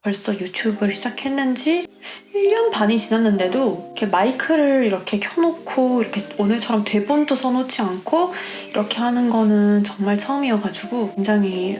벌써 유튜브를 시작했는지 1년 반이 지났는데도 이렇게 마이크를 이렇게 켜놓고 이렇게 오늘처럼 대본도 써놓지 않고 이렇게 하는 거는 정말 처음이어가지고 굉장히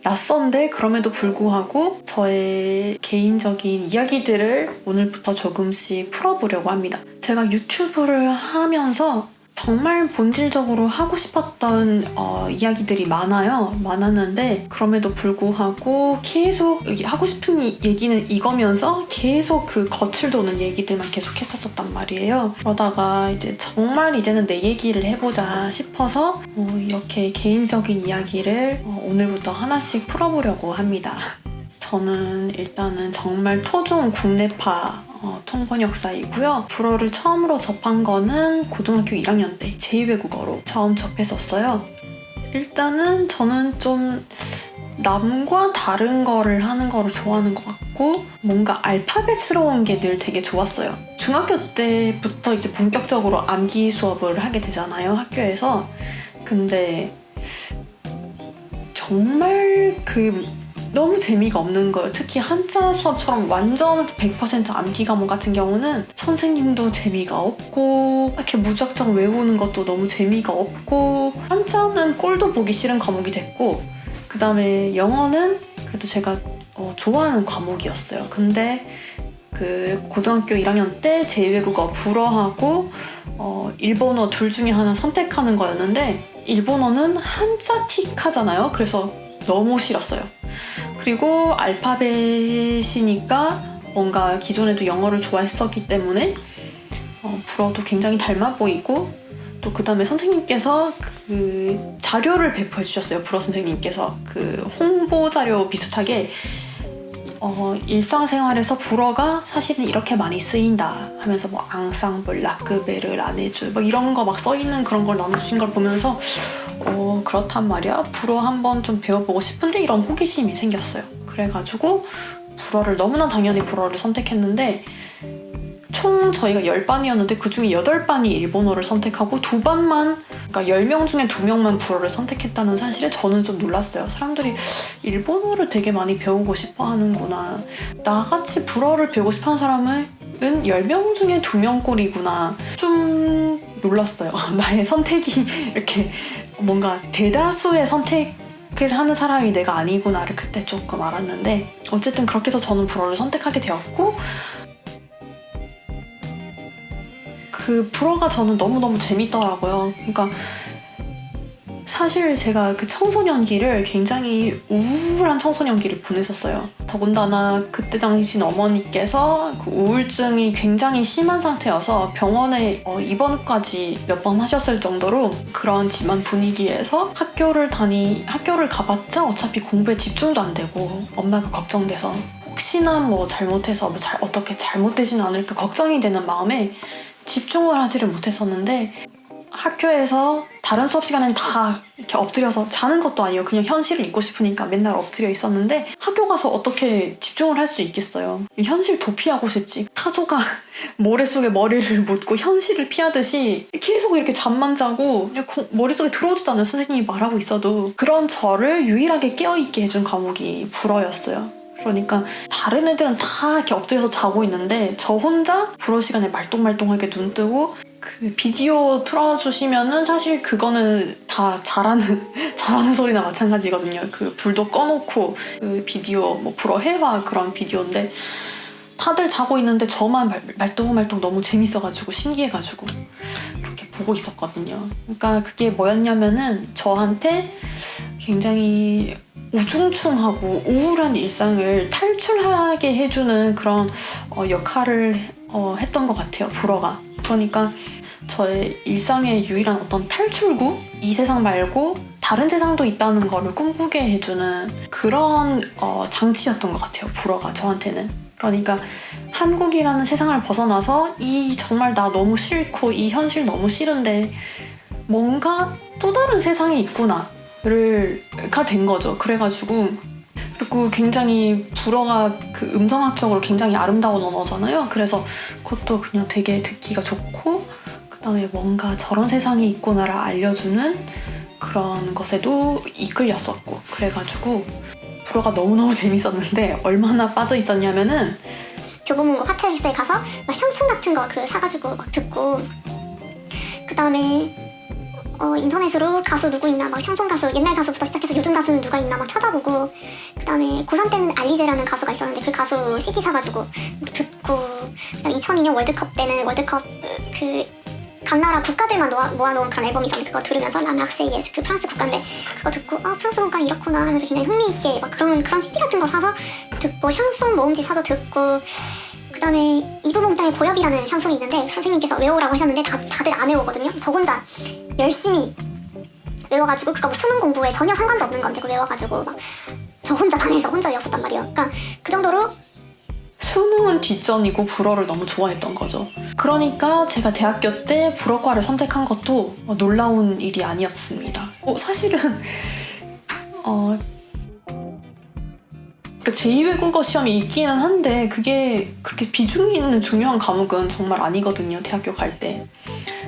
낯선데 그럼에도 불구하고 저의 개인적인 이야기들을 오늘부터 조금씩 풀어보려고 합니다. 제가 유튜브를 하면서 정말 본질적으로 하고 싶었던 이야기들이 많았는데 그럼에도 불구하고 계속 하고 싶은 얘기는 이거면서 계속 그 겉을 도는 얘기들만 계속 했었단 말이에요. 그러다가 이제 정말 이제는 내 얘기를 해보자 싶어서 이렇게 개인적인 이야기를 오늘부터 하나씩 풀어보려고 합니다. 저는 일단은 정말 토종 국내파 통번역사이고요. 불어를 처음으로 접한 거는 고등학교 1학년 때 제2외국어로 처음 접했었어요. 일단은 저는 좀 남과 다른 거를 하는 거를 좋아하는 것 같고 뭔가 알파벳스러운 게 늘 되게 좋았어요. 중학교 때부터 이제 본격적으로 암기 수업을 하게 되잖아요, 학교에서. 근데 정말 너무 재미가 없는 거예요. 특히 한자 수업처럼 완전 100% 암기 과목 같은 경우는 선생님도 재미가 없고 이렇게 무작정 외우는 것도 너무 재미가 없고 한자는 꼴도 보기 싫은 과목이 됐고 그 다음에 영어는 그래도 제가 좋아하는 과목이었어요. 근데 그 고등학교 1학년 때 제2외국어 불어하고 일본어 둘 중에 하나 선택하는 거였는데 일본어는 한자틱 하잖아요. 그래서 너무 싫었어요. 그리고 알파벳이니까 뭔가 기존에도 영어를 좋아했었기 때문에 불어도 굉장히 닮아 보이고 또 그 다음에 선생님께서 그 자료를 배포해 주셨어요. 불어 선생님께서 그 홍보 자료 비슷하게 일상생활에서 불어가 사실은 이렇게 많이 쓰인다 하면서 뭐 앙상블, 라크베르, 라네주 막 이런 거 막 써있는 그런 걸 나눠주신 걸 보면서 그렇단 말이야. 불어 한번 좀 배워보고 싶은데 이런 호기심이 생겼어요. 그래가지고 불어를 너무나 당연히 불어를 선택했는데 총 저희가 10반이었는데 그중에 8반이 일본어를 선택하고 2반만 그러니까 10명 중에 2명만 불어를 선택했다는 사실에 저는 좀 놀랐어요. 사람들이 일본어를 되게 많이 배우고 싶어 하는구나. 나같이 불어를 배우고 싶어 하는 사람은 10명 중에 2명 꼴이구나. 좀 놀랐어요. 나의 선택이 이렇게 뭔가 대다수의 선택을 하는 사람이 내가 아니구나를 그때 조금 알았는데 어쨌든 그렇게 해서 저는 불어를 선택하게 되었고 그 불어가 저는 너무너무 재밌더라고요. 그러니까 사실 제가 그 청소년기를 굉장히 우울한 청소년기를 보냈었어요. 더군다나 그때 당시 어머니께서 그 우울증이 굉장히 심한 상태여서 병원에 입원까지 몇 번 하셨을 정도로 그런 집안 분위기에서 학교를 가봤자 어차피 공부에 집중도 안 되고 엄마가 걱정돼서 혹시나 뭐 잘못해서 어떻게 잘못되진 않을까 걱정이 되는 마음에 집중을 하지를 못했었는데 학교에서 다른 수업 시간엔 다 이렇게 엎드려서 자는 것도 아니에요. 그냥 현실을 잊고 싶으니까 맨날 엎드려 있었는데 학교 가서 어떻게 집중을 할 수 있겠어요. 현실 도피하고 싶지. 타조가 모래 속에 머리를 묻고 현실을 피하듯이 계속 이렇게 잠만 자고 머릿속에 들어오지도 않는 선생님이 말하고 있어도 그런 저를 유일하게 깨어있게 해준 과목이 불어였어요. 그러니까 다른 애들은 다 이렇게 엎드려서 자고 있는데 저 혼자 불어 시간에 말똥말똥하게 눈 뜨고 그 비디오 틀어주시면은 사실 그거는 다 잘하는 소리나 마찬가지거든요. 그 불도 꺼놓고 그 비디오 뭐 불어 회화 그런 비디오인데 다들 자고 있는데 저만 말똥말똥 너무 재밌어가지고 신기해가지고 이렇게 보고 있었거든요. 그러니까 그게 뭐였냐면은 저한테 굉장히 우중충하고 우울한 일상을 탈출하게 해주는 그런 역할을 했던 것 같아요. 불어가. 그러니까 저의 일상의 유일한 어떤 탈출구? 이 세상 말고 다른 세상도 있다는 거를 꿈꾸게 해주는 그런 장치였던 것 같아요. 불어가 저한테는. 그러니까 한국이라는 세상을 벗어나서 정말 나 너무 싫고 이 현실 너무 싫은데 뭔가 또 다른 세상이 있구나 가 된 거죠. 그래가지고 그리고 굉장히 불어가 그 음성학적으로 굉장히 아름다운 언어잖아요. 그래서 그것도 그냥 되게 듣기가 좋고 그다음에 뭔가 저런 세상이 있구나를 알려주는 그런 것에도 이끌렸었고 그래가지고 불어가 너무너무 재밌었는데 얼마나 빠져 있었냐면은 교보문고 카트엑스에 가서 막 샹송 같은 거 사가지고 막 듣고, 그 다음에 인터넷으로 가수 누구 있나 막 샹송 가수 옛날 가수부터 시작해서 요즘 가수는 누가 있나 막 찾아보고, 그 다음에 고3 때는 알리제라는 가수가 있었는데 그 가수 CD 사가지고 듣고, 그 다음에 2002년 월드컵 때는 월드컵 각 나라 국가들만 모아놓은 그런 앨범이 있었는데 그거 들으면서 라마르세이에스 그 프랑스 국가인데 그거 듣고 프랑스 국가 이렇구나 하면서 굉장히 흥미있게 막 그런 CD 같은 거 사서 듣고, 샹송 모음집 사서 듣고, 그 다음에 이브몽땅의 고엽이라는 샹송이 있는데 선생님께서 외우라고 하셨는데 다들 안 외우거든요. 저 혼자 열심히 외워가지고, 그거 뭐 수능 공부에 전혀 상관도 없는 건데 그거 외워가지고 막 저 혼자 반에서 혼자 외웠었단 말이에요. 그러니까 그 정도로 수능은 뒷전이고 불어를 너무 좋아했던 거죠. 그러니까 제가 대학교 때 불어과를 선택한 것도 놀라운 일이 아니었습니다. 사실은 제2외국어 시험이 있기는 한데 그게 그렇게 비중 있는 중요한 과목은 정말 아니거든요, 대학교 갈 때.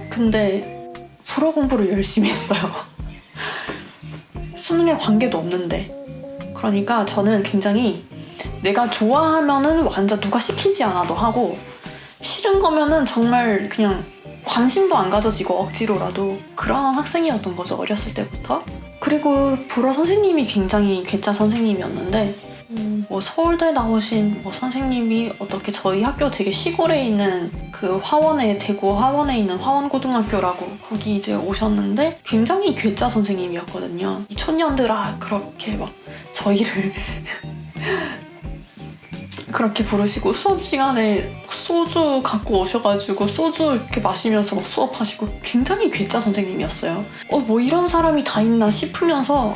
근데 불어 공부를 열심히 했어요. 수능에 관계도 없는데. 그러니까 저는 굉장히 내가 좋아하면은 완전 누가 시키지 않아도 하고, 싫은 거면은 정말 그냥 관심도 안 가져지고 억지로라도 그런 학생이었던 거죠, 어렸을 때부터. 그리고 불어 선생님이 굉장히 괴짜 선생님이었는데, 서울대 나오신 선생님이 어떻게 저희 학교 되게 시골에 있는 그 대구 화원에 있는 화원고등학교라고 거기 이제 오셨는데 굉장히 괴짜 선생님이었거든요. 이 촌년들아 그렇게 막 저희를 그렇게 부르시고, 수업 시간에 소주 갖고 오셔가지고 소주 이렇게 마시면서 막 수업하시고, 굉장히 괴짜 선생님이었어요. 뭐 이런 사람이 다 있나 싶으면서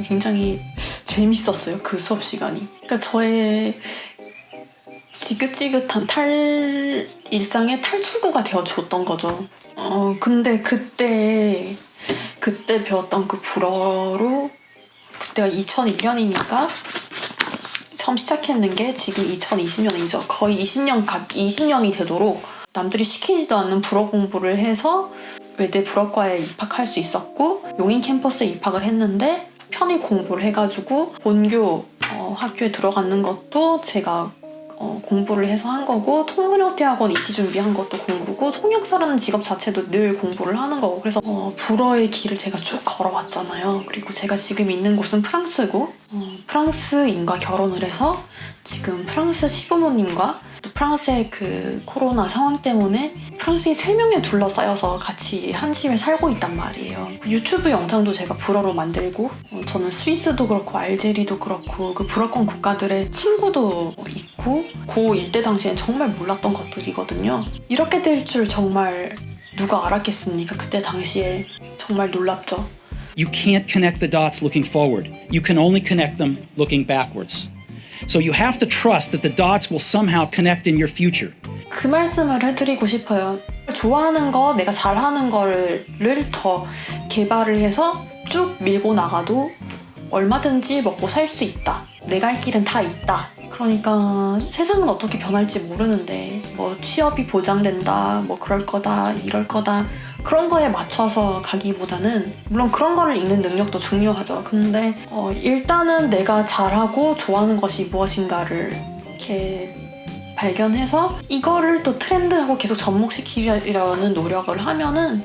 굉장히 재밌었어요, 그 수업 시간이. 그러니까 저의 지긋지긋한 일상의 탈출구가 되어줬던 거죠. 근데 그때 배웠던 그 불어로, 그때가 2001년이니까 처음 시작했는 게 지금 2020년이죠. 거의 20년이 되도록 남들이 시키지도 않는 불어 공부를 해서 외대 불어과에 입학할 수 있었고, 용인 캠퍼스에 입학을 했는데 편입 공부를 해가지고 본교 학교에 들어가는 것도 제가 공부를 해서 한 거고, 통번역대학원 입시 준비한 것도 공부고, 통역사라는 직업 자체도 늘 공부를 하는 거고, 그래서 불어의 길을 제가 쭉 걸어왔잖아요. 그리고 제가 지금 있는 곳은 프랑스고, 프랑스인과 결혼을 해서 지금 프랑스 시부모님과 또 프랑스의 그 코로나 상황 때문에 프랑스인 3명에 둘러싸여서 같이 한 집에 살고 있단 말이에요. 유튜브 영상도 제가 불어로 만들고, 저는 스위스도 그렇고 알제리도 그렇고 그 불어권 국가들의 친구도 있고, 고1 때 당시엔 정말 몰랐던 것들이거든요. 이렇게 될 줄 정말 누가 알았겠습니까? 그때 당시에 정말 놀랍죠. You can't connect the dots looking forward. You can only connect them looking backwards. So you have to trust that the dots will somehow connect in your future. 그 말씀을 해드리고 싶어요. 좋아하는 거, 내가 잘하는 거를 더 개발을 해서 쭉 밀고 나가도 얼마든지 먹고 살 수 있다. 내 갈 길은 다 있다. 그러니까 세상은 어떻게 변할지 모르는데 취업이 보장된다, 그럴 거다, 이럴 거다, 그런 거에 맞춰서 가기보다는, 물론 그런 거를 읽는 능력도 중요하죠. 근데 일단은 내가 잘하고 좋아하는 것이 무엇인가를 이렇게 발견해서 이거를 또 트렌드하고 계속 접목시키려는 노력을 하면은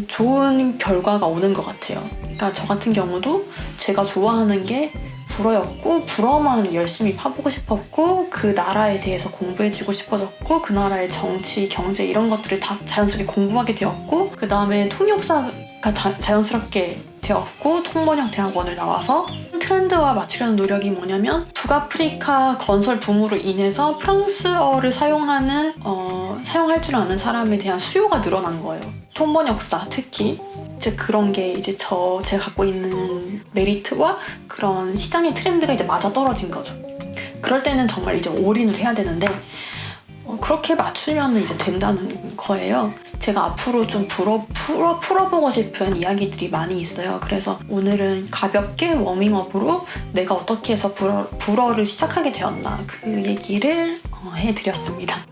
좋은 결과가 오는 것 같아요. 그러니까 저 같은 경우도 제가 좋아하는 게 불어였고, 불어만 열심히 파보고 싶었고, 그 나라에 대해서 공부해지고 싶어졌고, 그 나라의 정치, 경제 이런 것들을 다 자연스럽게 공부하게 되었고, 그 다음에 통역사가 자연스럽게 되었고, 통번역 대학원을 나와서 트렌드와 맞추려는 노력이 뭐냐면, 북아프리카 건설 붐으로 인해서 프랑스어를 사용할 줄 아는 사람에 대한 수요가 늘어난 거예요. 통번역사 특히. 이제 그런 게 이제 제가 갖고 있는 메리트와 그런 시장의 트렌드가 이제 맞아떨어진 거죠. 그럴 때는 정말 이제 올인을 해야 되는데, 그렇게 맞추면 이제 된다는 거예요. 제가 앞으로 좀 풀어보고 싶은 이야기들이 많이 있어요. 그래서 오늘은 가볍게 워밍업으로 내가 어떻게 해서 불어를 시작하게 되었나, 그 얘기를 해드렸습니다.